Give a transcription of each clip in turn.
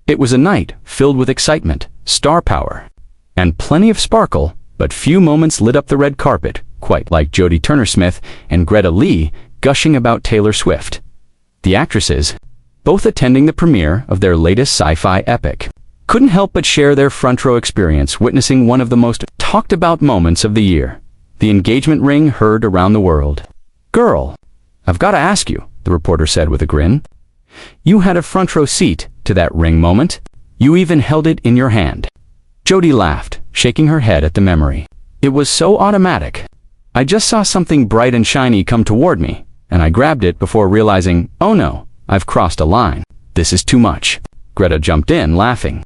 It was a night filled with excitement, star power, and plenty of sparkle, but few moments lit up the red carpet, quite like Jodie Turner-Smith and Greta Lee gushing about Taylor Swift. The actresses, both attending the premiere of their latest sci-fi epic, couldn't help but share their front-row experience witnessing one of the most talked-about moments of the year, the engagement ring heard around the world. "Girl, I've got to ask you," the reporter said with a grin. "You had a front-row seat to that ring moment. You even held it in your hand." Jodie laughed, shaking her head at the memory. "It was so automatic. I just saw something bright and shiny come toward me, and I grabbed it before realizing, oh no, I've crossed a line. This is too much." Greta jumped in, laughing.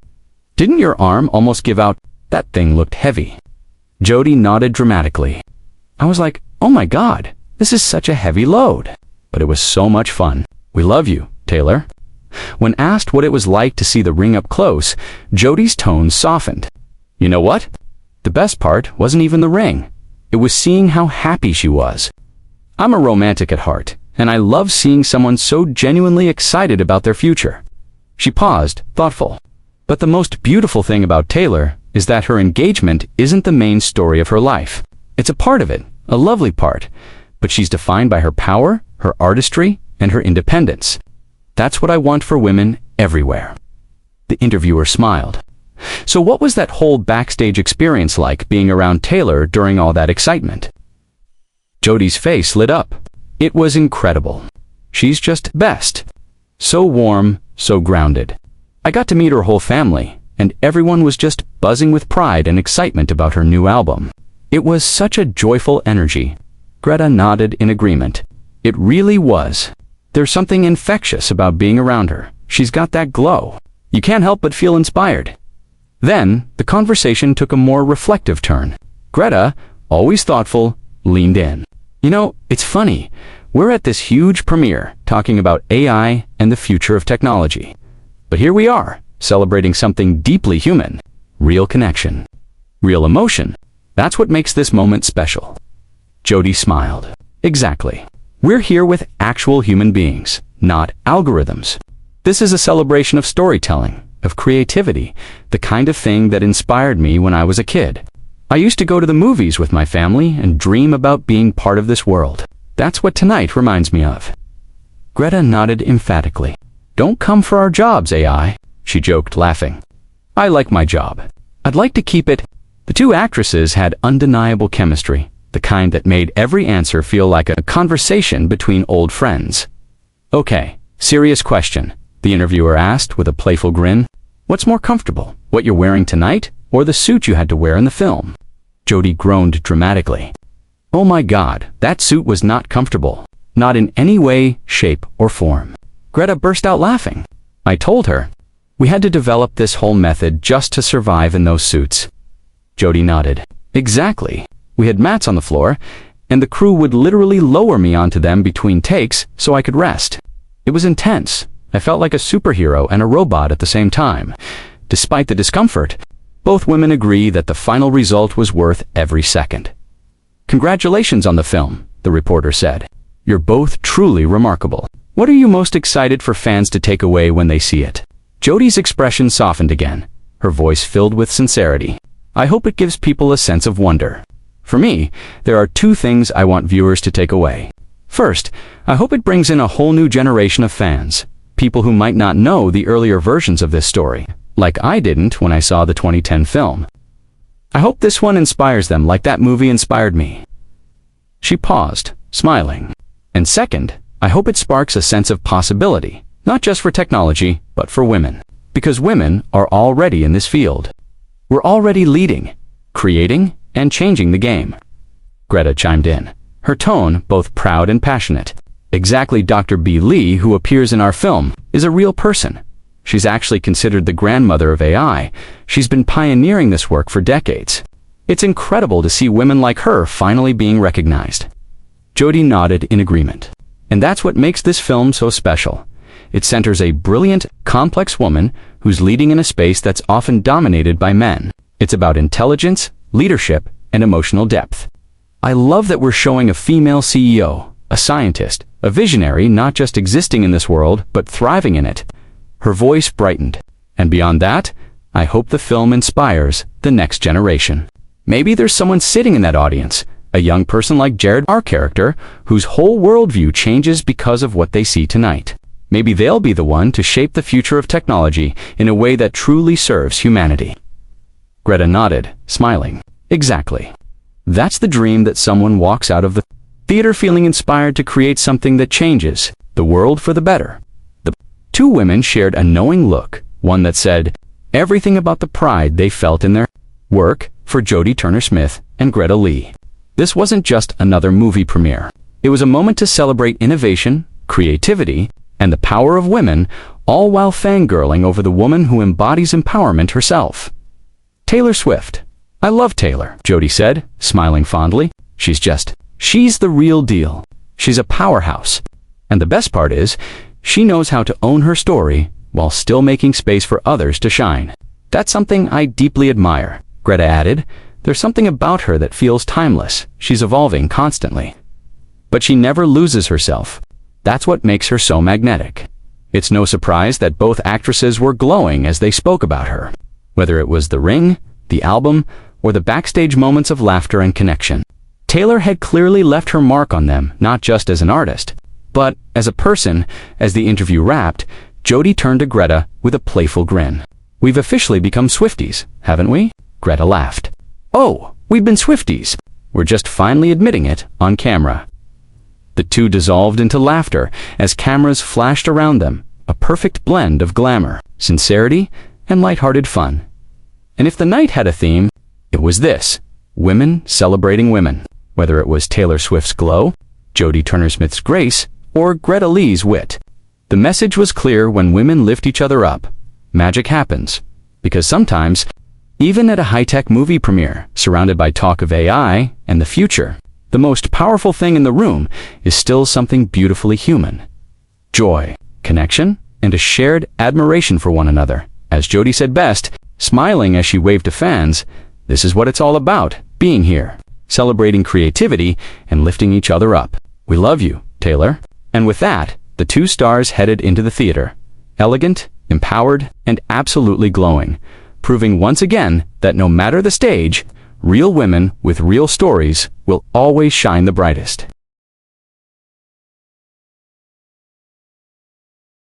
"Didn't your arm almost give out? That thing looked heavy." Jodie nodded dramatically. "I was like, oh my God, this is such a heavy load. But it was so much fun. We love you, Taylor." When asked what it was like to see the ring up close, Jodie's tone softened. "You know what? The best part wasn't even the ring. It was seeing how happy she was. I'm a romantic at heart, and I love seeing someone so genuinely excited about their future." She paused, thoughtful. "But the most beautiful thing about Taylor is that her engagement isn't the main story of her life. It's a part of it, a lovely part, but she's defined by her power, her artistry, and her independence. That's what I want for women everywhere." The interviewer smiled. "So what was that whole backstage experience like being around Taylor during all that excitement?" Jodie's face lit up. "It was incredible. She's just best. So warm, so grounded. I got to meet her whole family, and everyone was just buzzing with pride and excitement about her new album. It was such a joyful energy." Greta nodded in agreement. "It really was. There's something infectious about being around her. She's got that glow. You can't help but feel inspired." Then, the conversation took a more reflective turn. Greta, always thoughtful, leaned in. "You know, it's funny. We're at this huge premiere talking about AI and the future of technology. But here we are, celebrating something deeply human. Real connection. Real emotion. That's what makes this moment special." Jodie smiled. "Exactly. We're here with actual human beings, not algorithms. This is a celebration of storytelling, of creativity, the kind of thing that inspired me when I was a kid. I used to go to the movies with my family and dream about being part of this world. That's what tonight reminds me of." Greta nodded emphatically. "Don't come for our jobs, AI," she joked, laughing. "I like my job. I'd like to keep it." The two actresses had undeniable chemistry, the kind that made every answer feel like a conversation between old friends. "Okay, serious question," the interviewer asked with a playful grin. "What's more comfortable, what you're wearing tonight, or the suit you had to wear in the film?" Jodie groaned dramatically. "Oh my God, that suit was not comfortable. Not in any way, shape, or form." Greta burst out laughing. "I told her. We had to develop this whole method just to survive in those suits." Jodie nodded. "Exactly. We had mats on the floor, and the crew would literally lower me onto them between takes so I could rest. It was intense. I felt like a superhero and a robot at the same time. Despite the discomfort, both women agree that the final result was worth every second." "Congratulations on the film," the reporter said. "You're both truly remarkable. What are you most excited for fans to take away when they see it?" Jodie's expression softened again, her voice filled with sincerity. "I hope it gives people a sense of wonder. For me, there are two things I want viewers to take away. First, I hope it brings in a whole new generation of fans, people who might not know the earlier versions of this story, like I didn't when I saw the 2010 film. I hope this one inspires them like that movie inspired me." She paused, smiling. "And second, I hope it sparks a sense of possibility, not just for technology, but for women. Because women are already in this field. We're already leading, creating, and changing the game." Greta chimed in, her tone both proud and passionate. "Exactly. Dr. B. Lee, who appears in our film, is a real person. She's actually considered the grandmother of AI. She's been pioneering this work for decades. It's incredible to see women like her finally being recognized." Jodie nodded in agreement. "And that's what makes this film so special. It centers a brilliant, complex woman who's leading in a space that's often dominated by men. It's about intelligence, leadership, and emotional depth. I love that we're showing a female CEO, a scientist, a visionary not just existing in this world, but thriving in it." Her voice brightened. And beyond that, I hope the film inspires the next generation. Maybe there's someone sitting in that audience, a young person like Jared, our character, whose whole worldview changes because of what they see tonight. Maybe they'll be the one to shape the future of technology in a way that truly serves humanity. Greta nodded, smiling. Exactly. That's the dream, that someone walks out of the theater feeling inspired to create something that changes the world for the better. The two women shared a knowing look, one that said everything about the pride they felt in their work for Jodie Turner-Smith and Greta Lee. This wasn't just another movie premiere. It was a moment to celebrate innovation, creativity, and the power of women, all while fangirling over the woman who embodies empowerment herself. Taylor Swift. I love Taylor, Jodie said, smiling fondly. She's the real deal. She's a powerhouse. And the best part is, she knows how to own her story while still making space for others to shine. That's something I deeply admire, Greta added. There's something about her that feels timeless. She's evolving constantly. But she never loses herself. That's what makes her so magnetic. It's no surprise that both actresses were glowing as they spoke about her, whether it was The Ring, the album, or the backstage moments of laughter and connection. Taylor had clearly left her mark on them, not just as an artist, but as a person. As the interview wrapped, Jodie turned to Greta with a playful grin. We've officially become Swifties, haven't we? Greta laughed. Oh, we've been Swifties. We're just finally admitting it on camera. The two dissolved into laughter as cameras flashed around them, a perfect blend of glamour, sincerity, and lighthearted fun. And if the night had a theme, it was this: women celebrating women. Whether it was Taylor Swift's glow, Jodie Turner-Smith's grace, or Greta Lee's wit, the message was clear: when women lift each other up, magic happens. Because sometimes, even at a high-tech movie premiere, surrounded by talk of AI and the future, the most powerful thing in the room is still something beautifully human. Joy, connection, and a shared admiration for one another. As Jodie said best, smiling as she waved to fans, this is what it's all about, being here, celebrating creativity and lifting each other up. We love you, Taylor. And with that, the two stars headed into the theater, elegant, empowered, and absolutely glowing, proving once again that no matter the stage, real women with real stories will always shine the brightest.